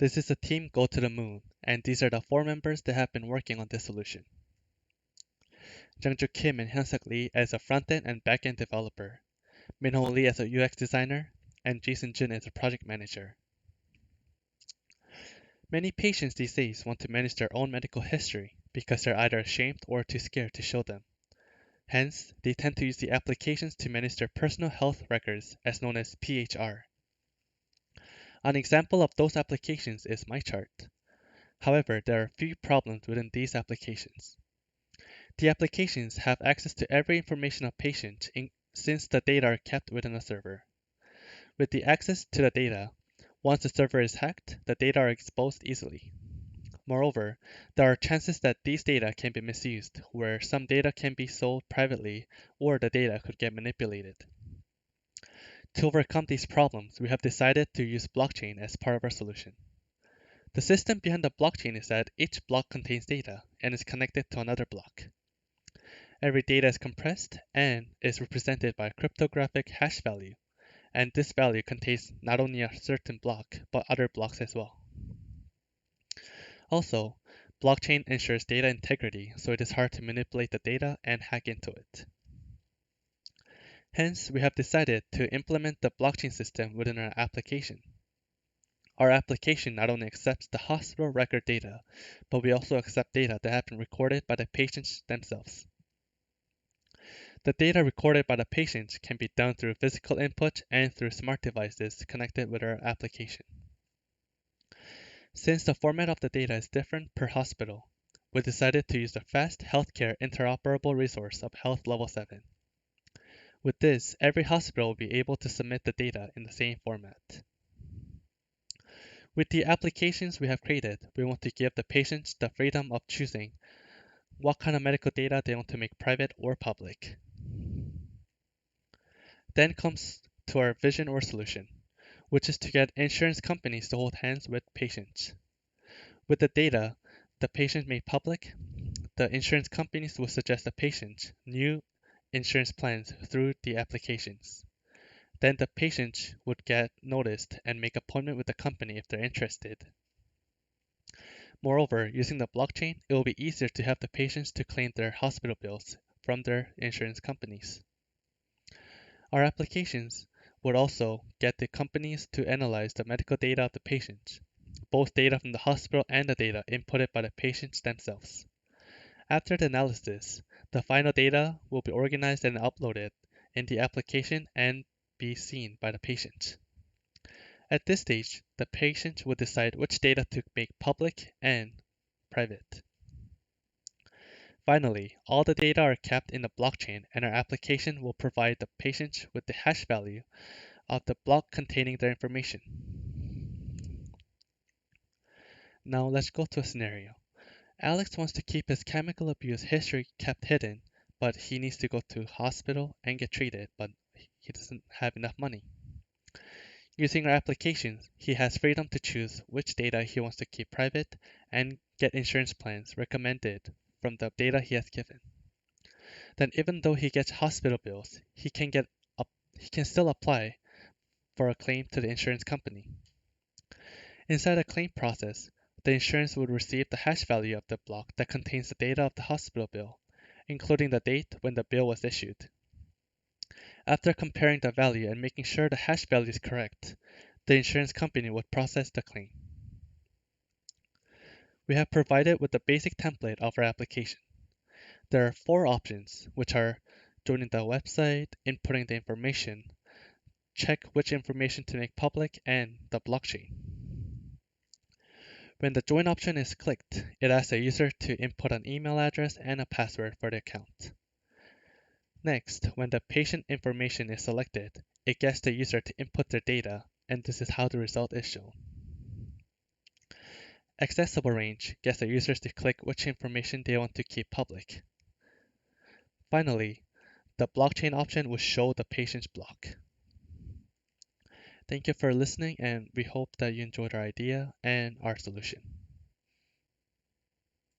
This is a team go to the moon, and these are the 4 members that have been working on this solution. Jungju Kim and Hyunsuk Lee as a front-end and back-end developer, Minho Lee as a UX designer, and Jason Jin as a project manager. Many patients these days want to manage their own medical history because they're either ashamed or too scared to show them. Hence, they tend to use the applications to manage their personal health records, as known as PHR. An example of those applications is MyChart. However, there are a few problems within these applications. The applications have access to every information of patient since the data are kept within a server. With the access to the data, once the server is hacked, the data are exposed easily. Moreover, there are chances that these data can be misused, where some data can be sold privately or the data could get manipulated. To overcome these problems, we have decided to use blockchain as part of our solution. The system behind the blockchain is that each block contains data and is connected to another block. Every data is compressed and is represented by a cryptographic hash value, and this value contains not only a certain block, but other blocks as well. Also, blockchain ensures data integrity, so it is hard to manipulate the data and hack into it. Hence, we have decided to implement the blockchain system within our application. Our application not only accepts the hospital record data, but we also accept data that have been recorded by the patients themselves. The data recorded by the patients can be done through physical input and through smart devices connected with our application. Since the format of the data is different per hospital, we decided to use the fast healthcare interoperable resource of Health Level 7. With this, every hospital will be able to submit the data in the same format. With the applications we have created, we want to give the patients the freedom of choosing what kind of medical data they want to make private or public. Then comes to our vision or solution, which is to get insurance companies to hold hands with patients. With the data the patient made public, the insurance companies will suggest the patient new insurance plans through the applications. Then the patient would get noticed and make appointment with the company if they're interested. Moreover, using the blockchain, it will be easier to have the patients to claim their hospital bills from their insurance companies. Our applications would also get the companies to analyze the medical data of the patients, both data from the hospital and the data inputted by the patients themselves. After the analysis, the final data will be organized and uploaded in the application and be seen by the patient. At this stage, the patient will decide which data to make public and private. Finally, all the data are kept in the blockchain and our application will provide the patient with the hash value of the block containing their information. Now let's go to a scenario. Alex wants to keep his chemical abuse history kept hidden, but he needs to go to hospital and get treated, but he doesn't have enough money. Using our applications, he has freedom to choose which data he wants to keep private and get insurance plans recommended from the data he has given. Then even though he gets hospital bills, he can still apply for a claim to the insurance company. Inside the claim process, the insurance would receive the hash value of the block that contains the data of the hospital bill, including the date when the bill was issued. After comparing the value and making sure the hash value is correct, the insurance company would process the claim. We have provided with the basic template of our application. There are 4 options, which are joining the website, inputting the information, check which information to make public, and the blockchain. When the join option is clicked, it asks the user to input an email address and a password for the account. Next, when the patient information is selected, it gets the user to input their data, and this is how the result is shown. Accessible range gets the users to click which information they want to keep public. Finally, the blockchain option will show the patient's block. Thank you for listening, and we hope that you enjoyed our idea and our solution.